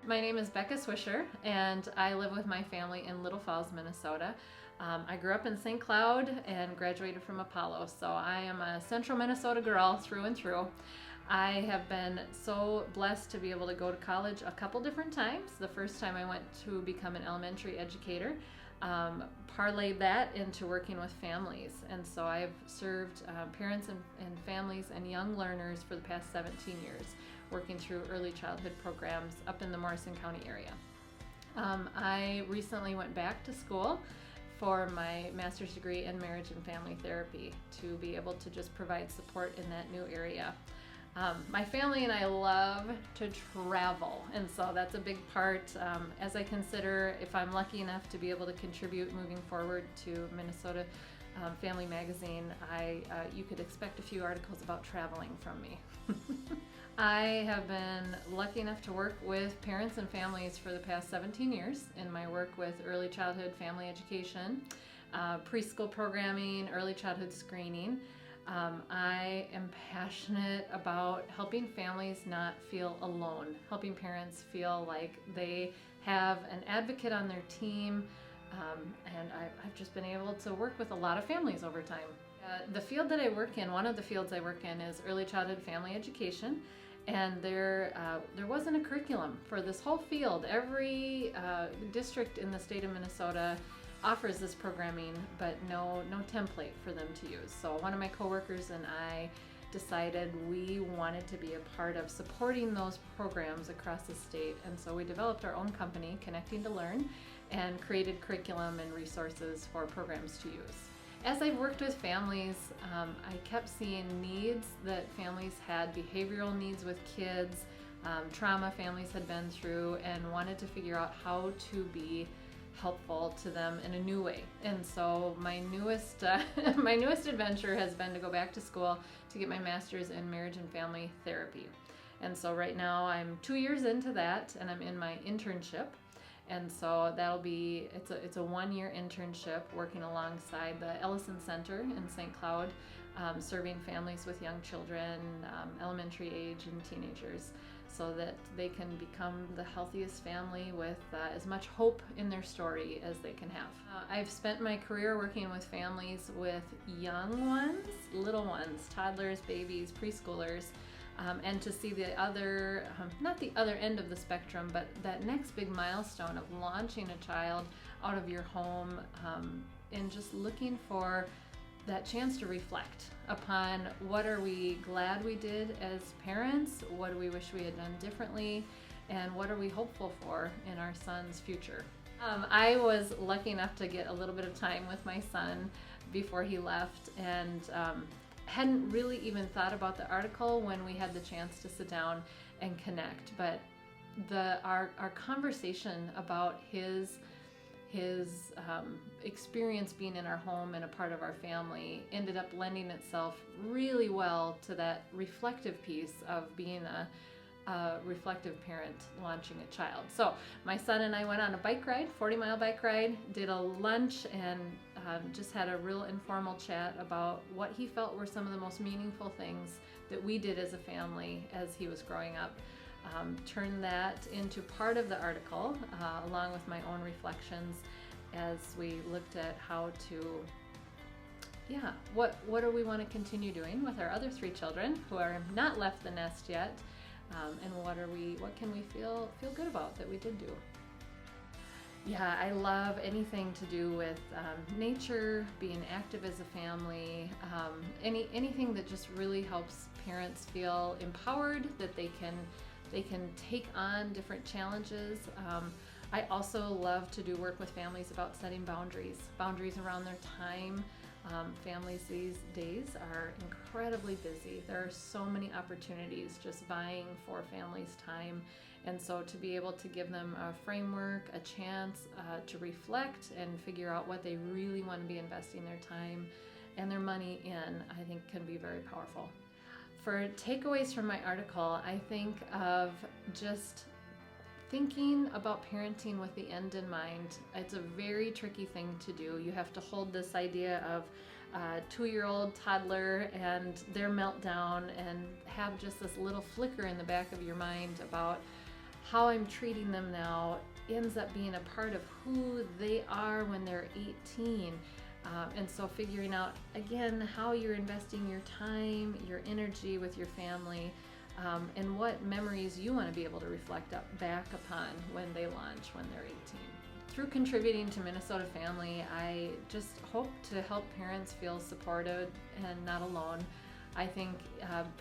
My name is Beka Swisher, and I live with my family in Little Falls, Minnesota. I grew up in St. Cloud and graduated from Apollo, so I am a central Minnesota girl through and through. I have been so blessed to be able to go to college a couple different times. The first time I went to become an elementary educator, parlayed that into working with families. And so I've served parents and families and young learners for the past 17 years, working through early childhood programs up in the Morrison County area. I recently went back to school for my master's degree in marriage and family therapy to be able to just provide support in that new area. My family and I love to travel, and so that's a big part as I consider if I'm lucky enough to be able to contribute moving forward to Minnesota Family Magazine. You could expect a few articles about traveling from me. I have been lucky enough to work with parents and families for the past 17 years in my work with early childhood family education, preschool programming, early childhood screening. I am passionate about helping families not feel alone, helping parents feel like they have an advocate on their team, and I've just been able to work with a lot of families over time. The field that I work in, one of the fields I work in is early childhood family education, and there wasn't a curriculum for this whole field. Every district in the state of Minnesota offers this programming, but no template for them to use. So one of my coworkers and I decided we wanted to be a part of supporting those programs across the state, and so we developed our own company, Connecting to Learn, and created curriculum and resources for programs to use. As I've worked with families, I kept seeing needs that families had, behavioral needs with kids, trauma families had been through, and wanted to figure out how to be helpful to them in a new way. And so my newest adventure has been to go back to school to get my master's in marriage and family therapy. And so right now I'm 2 years into that, and I'm in my internship. And so it's a 1-year internship working alongside the Ellison Center in St. Cloud, serving families with young children, elementary age and teenagers, so that they can become the healthiest family with as much hope in their story as they can have. I've spent my career working with families with young ones, little ones, toddlers, babies, preschoolers, and to see the other, not the other end of the spectrum, but that next big milestone of launching a child out of your home, and just looking for that chance to reflect upon what are we glad we did as parents, what do we wish we had done differently, and what are we hopeful for in our son's future. I was lucky enough to get a little bit of time with my son before he left, and hadn't really even thought about the article when we had the chance to sit down and connect. But our conversation about his experience being in our home and a part of our family ended up lending itself really well to that reflective piece of being a reflective parent launching a child. So my son and I went on a bike ride, 40-mile bike ride, did a lunch, and just had a real informal chat about what he felt were some of the most meaningful things that we did as a family as he was growing up. Turned that into part of the article, along with my own reflections as we looked at how to, what do we want to continue doing with our other 3 children who are not left the nest yet, and what can we feel good about that we did do. Yeah, I love anything to do with nature, being active as a family, anything that just really helps parents feel empowered, that they can take on different challenges. I also love to do work with families about setting boundaries around their time. Families these days are incredibly busy. There are so many opportunities just vying for families' time. And so to be able to give them a framework, a chance to reflect and figure out what they really want to be investing their time and their money in, I think can be very powerful. For takeaways from my article, I think of just thinking about parenting with the end in mind. It's a very tricky thing to do. You have to hold this idea of a 2-year-old toddler and their meltdown and have just this little flicker in the back of your mind about how I'm treating them now ends up being a part of who they are when they're 18. And so figuring out, again, how you're investing your time, your energy with your family, and what memories you want to be able to reflect back upon when they launch, when they're 18. Through contributing to Minnesota Family, I just hope to help parents feel supported and not alone. I think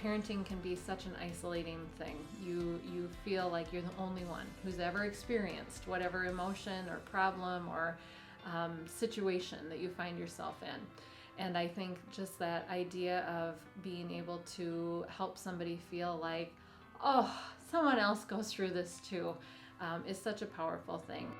parenting can be such an isolating thing. You feel like you're the only one who's ever experienced whatever emotion or problem or situation that you find yourself in. And I think just that idea of being able to help somebody feel like, oh, someone else goes through this too, is such a powerful thing.